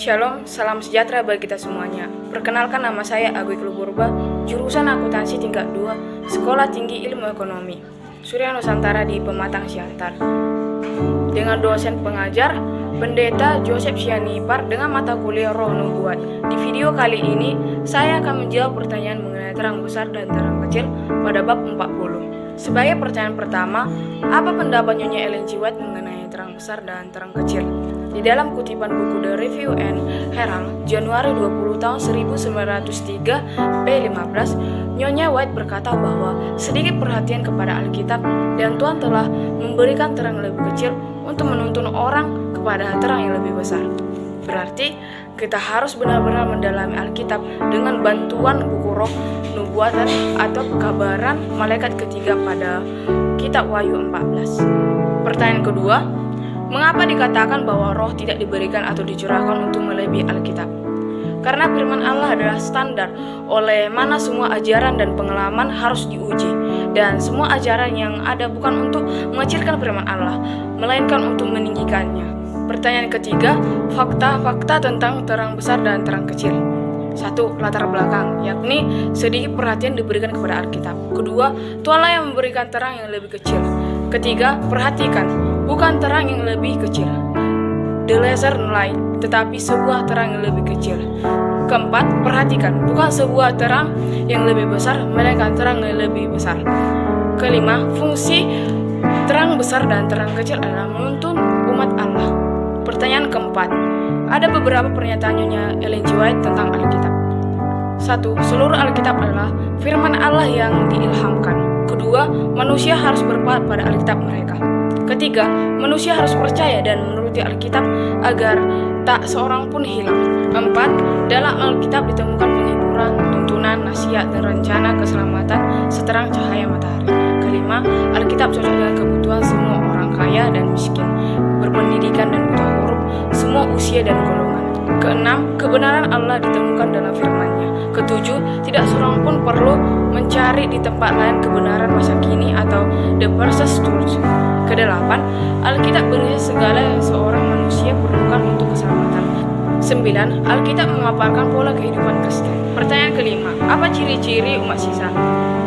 Shalom, salam sejahtera bagi kita semuanya. Perkenalkan, nama saya Agui Kluburba, jurusan akuntansi tingkat 2, Sekolah Tinggi Ilmu Ekonomi, Surya Nusantara di Pematang Siantar. Dengan dosen pengajar, Pendeta Joseph Sianipar dengan mata kuliah Roh Nubuat. Di video kali ini, saya akan menjawab pertanyaan mengenai terang besar dan terang kecil pada bab 40. Sebagai pertanyaan pertama, apa pendapat Nyonya Ellen G. White mengenai terang besar dan terang kecil? Di dalam kutipan buku The Review and Herald, Januari 20 tahun 1903 p15, Nyonya White berkata bahwa sedikit perhatian kepada Alkitab dan Tuhan telah memberikan terang lebih kecil untuk menuntun orang kepada terang yang lebih besar. Berarti kita harus benar-benar mendalami Alkitab dengan bantuan buku Roh Nubuatan atau pekabaran malaikat ketiga pada kitab Wahyu 14. Pertanyaan kedua, mengapa dikatakan bahwa roh tidak diberikan atau dicurahkan untuk melebihi Alkitab? Karena firman Allah adalah standar oleh mana semua ajaran dan pengalaman harus diuji. Dan semua ajaran yang ada bukan untuk mengecilkan firman Allah, melainkan untuk meninggikannya. Pertanyaan ketiga, fakta-fakta tentang terang besar dan terang kecil. 1. Latar belakang, yakni sedikit perhatian diberikan kepada Alkitab. Kedua, Tuhanlah yang memberikan terang yang lebih kecil. Ketiga, perhatikan, bukan terang yang lebih kecil, the lesser light, tetapi sebuah terang yang lebih kecil. Keempat, perhatikan, bukan sebuah terang yang lebih besar, melainkan terang yang lebih besar. Kelima, fungsi terang besar dan terang kecil adalah menuntun umat Allah. Pertanyaan keempat, ada beberapa pernyataan Nyonya Ellen G. White tentang Alkitab. 1. Seluruh Alkitab adalah firman Allah yang diilhamkan. Kedua, manusia harus berpaat pada Alkitab mereka. Ketiga, manusia harus percaya dan menuruti Alkitab agar tak seorang pun hilang. 4. Dalam Alkitab ditemukan penghiburan, tuntunan, nasihat, dan rencana keselamatan seterang cahaya matahari. Kelima, Alkitab cocok dengan kebutuhan semua orang kaya dan miskin, berpendidikan dan buta huruf, semua usia dan golongan. Keenam, kebenaran Allah ditemukan dalam firman-Nya. Ketujuh, tidak seorang pun perlu mencari di tempat lain kebenaran masa kini atau the precious truth. Kedelapan, Alkitab berisi segala yang seorang manusia perlukan untuk keselamatan. 9. Alkitab memaparkan pola kehidupan Kristen. Pertanyaan kelima, apa ciri-ciri umat sisa?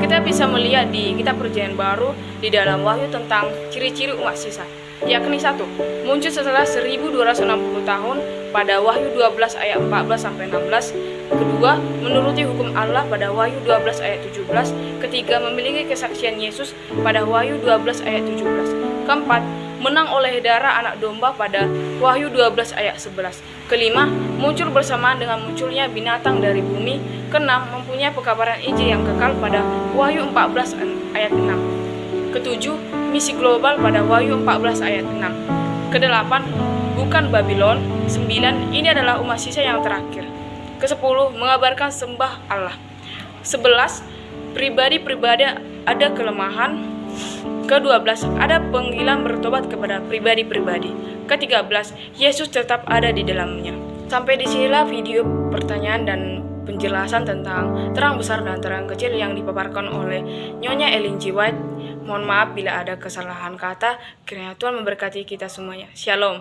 Kita bisa melihat di Kitab Perjanjian Baru di dalam Wahyu tentang ciri-ciri umat sisa, yakni 1. Muncul setelah 1260 tahun pada Wahyu 12 ayat 14-16. Kedua, menuruti hukum Allah pada Wahyu 12 ayat 17. Ketiga, memiliki kesaksian Yesus pada Wahyu 12 ayat 17. Keempat, menang oleh darah anak domba pada Wahyu 12 ayat 11. Kelima, muncul bersamaan dengan munculnya binatang dari bumi. Keenam, mempunyai pekabaran Injil yang kekal pada Wahyu 14 ayat 6. Ketujuh, misi global pada Wahyu 14 ayat 6. Kedelapan, bukan Babylon. 9, ini adalah umat sisa yang terakhir. Ke-10, mengabarkan sembah Allah. 11, pribadi-pribadi ada kelemahan. Ke-12, ada panggilan bertobat kepada pribadi-pribadi. Ke-13, Yesus tetap ada di dalamnya. Sampai disinilah video pertanyaan dan penjelasan tentang terang besar dan terang kecil yang dipaparkan oleh Nyonya Ellen G. White. Mohon maaf bila ada kesalahan kata. Kiranya Tuhan memberkati kita semuanya. Shalom.